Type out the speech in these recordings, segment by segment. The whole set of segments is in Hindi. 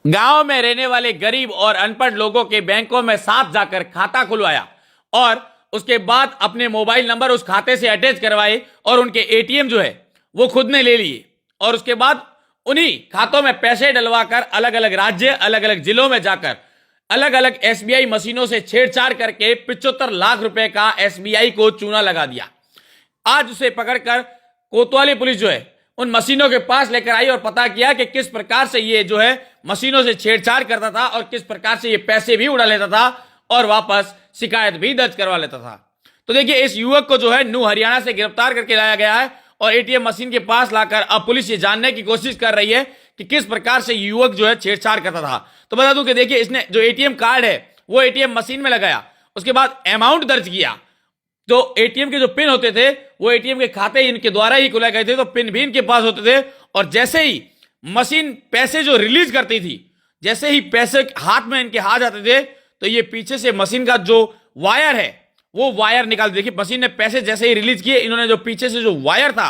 गांव में रहने वाले गरीब और अनपढ़ लोगों के बैंकों में साथ जाकर खाता खुलवाया और उसके बाद अपने मोबाइल नंबर उस खाते से अटैच करवाए और उनके एटीएम जो है वो खुद ने ले लिए और उसके बाद उन्हीं खातों में पैसे डलवाकर अलग अलग राज्य, अलग अलग जिलों में जाकर अलग अलग एसबीआई मशीनों से छेड़छाड़ करके 75 लाख रुपए का एसबीआई को चूना लगा दिया। आज उसे पकड़कर कोतवाली पुलिस जो है उन मशीनों के पास लेकर आई और पता किया कि किस प्रकार से ये जो है मशीनों से छेड़छाड़ करता था और किस प्रकार से ये पैसे भी उड़ा लेता था और वापस शिकायत भी दर्ज करवा लेता था। तो देखिए, इस युवक को जो है न्यू हरियाणा से गिरफ्तार करके लाया गया है और एटीएम मशीन के पास लाकर अब पुलिस ये जानने की कोशिश कर रही है कि किस प्रकार से युवक जो है छेड़छाड़ करता था। तो बता दूं कि देखिए, इसने जो एटीएम कार्ड है वो एटीएम मशीन में लगाया, उसके बाद अमाउंट दर्ज किया। जो एटीएम के जो पिन होते थे वो एटीएम के खाते इनके द्वारा ही खुलाए गए थे, तो पिन भी इनके पास होते थे और जैसे ही मशीन पैसे जो रिलीज करती थी, जैसे ही पैसे हाथ में इनके हाथ आते थे तो ये पीछे से मशीन का जो वायर है वो वायर निकाल, देखिए मशीन ने पैसे जैसे ही रिलीज किए, इन्होंने जो पीछे से जो वायर था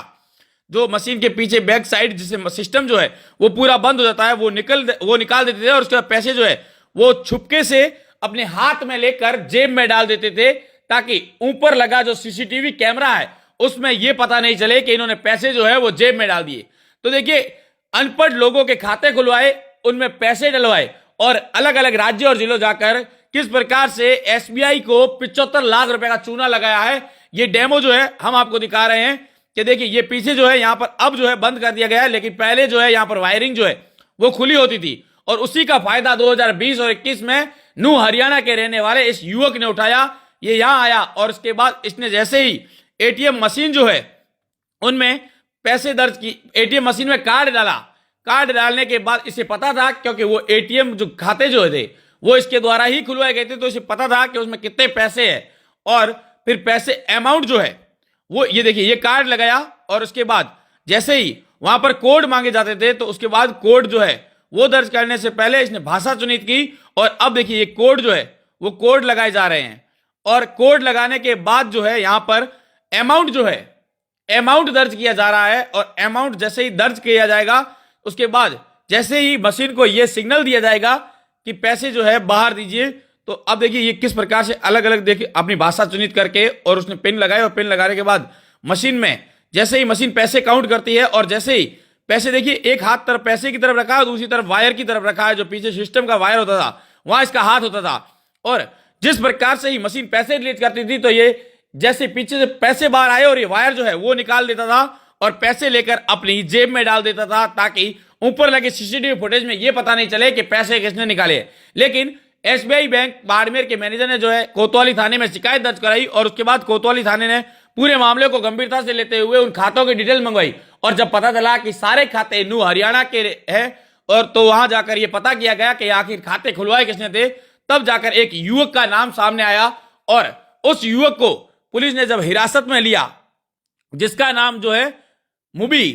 जो मशीन के पीछे बैक साइड जिसे सिस्टम जो है वो पूरा बंद हो जाता है वो निकाल देते थे और उसके बाद पैसे जो है वो छुपके से अपने हाथ में लेकर जेब में डाल देते थे ताकि ऊपर लगा जो सीसीटीवी कैमरा है उसमें यह पता नहीं चले कि इन्होंने पैसे जो है वो जेब में डाल दिए। तो देखिए, अनपढ़ लोगों के खाते खुलवाए, उनमें पैसे डलवाए और अलग अलग राज्यों और जिलों जाकर किस प्रकार से एसबीआई को 75 लाख रुपए का चूना लगाया है। ये डेमो जो है हम आपको दिखा रहे हैं कि देखिए, ये पीछे जो है यहां पर अब जो है बंद कर दिया गया है, लेकिन पहले जो है यहां पर वायरिंग जो है वो खुली होती थी और उसी का फायदा 2020 और 21 में न्यू हरियाणा के रहने वाले इस युवक ने उठाया। ये यहां आया और उसके बाद इसने जैसे ही एटीएम मशीन जो है उनमें पैसे दर्ज की, एटीएम मशीन में कार्ड डाला, कार्ड डालने के बाद इसे पता था, क्योंकि वो एटीएम जो खाते जो थे वो इसके द्वारा ही खुलवाए गए थे, तो इसे पता था कि उसमें कितने पैसे हैं और फिर पैसे अमाउंट जो है वो ये देखिए ये कार्ड लगाया और उसके बाद जैसे ही वहां पर कोड मांगे जाते थे तो उसके बाद कोड जो है वो दर्ज करने से पहले इसने भाषा चुनित की और अब देखिए ये कोड जो है वो कोड लगाए जा रहे हैं और कोड लगाने के बाद जो है यहां पर अमाउंट जो है अमाउंट दर्ज किया जा रहा है और अमाउंट जैसे ही दर्ज किया जाएगा उसके बाद जैसे ही मशीन को यह सिग्नल दिया जाएगा कि पैसे जो है बाहर दीजिए, तो अब देखिए ये किस प्रकार से अलग अलग देखिए अपनी भाषा चुनित करके और उसने पिन लगाए और पिन लगाने के बाद मशीन में जैसे ही मशीन पैसे काउंट करती है और जैसे ही पैसे देखिए एक हाथ तरफ पैसे की तरफ रखा है, दूसरी तरफ वायर की तरफ रखा है, जो पीछे सिस्टम का वायर होता था वहां इसका हाथ होता था और जिस प्रकार से ही मशीन पैसे रिलीज करती थी तो ये जैसे पीछे से पैसे बाहर आए और ये वायर जो है वो निकाल देता था और पैसे लेकर अपनी जेब में डाल देता था ताकि ऊपर लगे सीसीटीवी फुटेज में ये पता नहीं चले कि पैसे किसने निकाले। लेकिन एसबीआई बैंक बाड़मेर के मैनेजर ने जो है कोतवाली थाने में शिकायत दर्ज कराई और उसके बाद कोतवाली थाने ने पूरे मामले को गंभीरता से लेते हुए उन खातों की डिटेल मंगवाई और जब पता चला कि सारे खाते न्यू हरियाणा के हैं और तो वहां जाकर ये पता किया गया कि आखिर खाते खुलवाए किसने थे, तब जाकर एक युवक का नाम सामने आया और उस युवक को पुलिस ने जब हिरासत में लिया, जिसका नाम जो है मुबी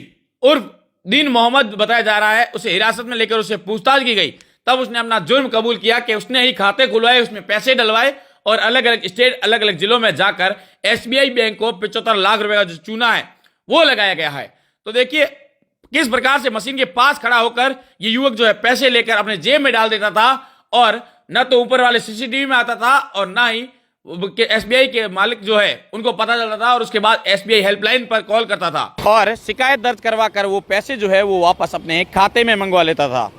उर्फ दीन मोहम्मद बताया जा रहा है, उसे हिरासत में लेकर उससे पूछताछ की गई, तब उसने अपना जुर्म कबूल किया कि उसने ही खाते खुलवाए, उसमें पैसे डलवाए और अलग अलग स्टेट अलग अलग जिलों में जाकर एसबीआई बैंक को 75 लाख रुपए का जो चूना है वो लगाया गया है। तो देखिए किस प्रकार से मशीन के पास खड़ा होकर ये युवक जो है पैसे लेकर अपने जेब में डाल देता था और न तो ऊपर वाले सीसीटीवी में आता था और ना ही एसबीआई के मालिक जो है उनको पता चलता था और उसके बाद एसबीआई हेल्पलाइन पर कॉल करता था और शिकायत दर्ज करवा कर वो पैसे जो है वो वापस अपने खाते में मंगवा लेता था।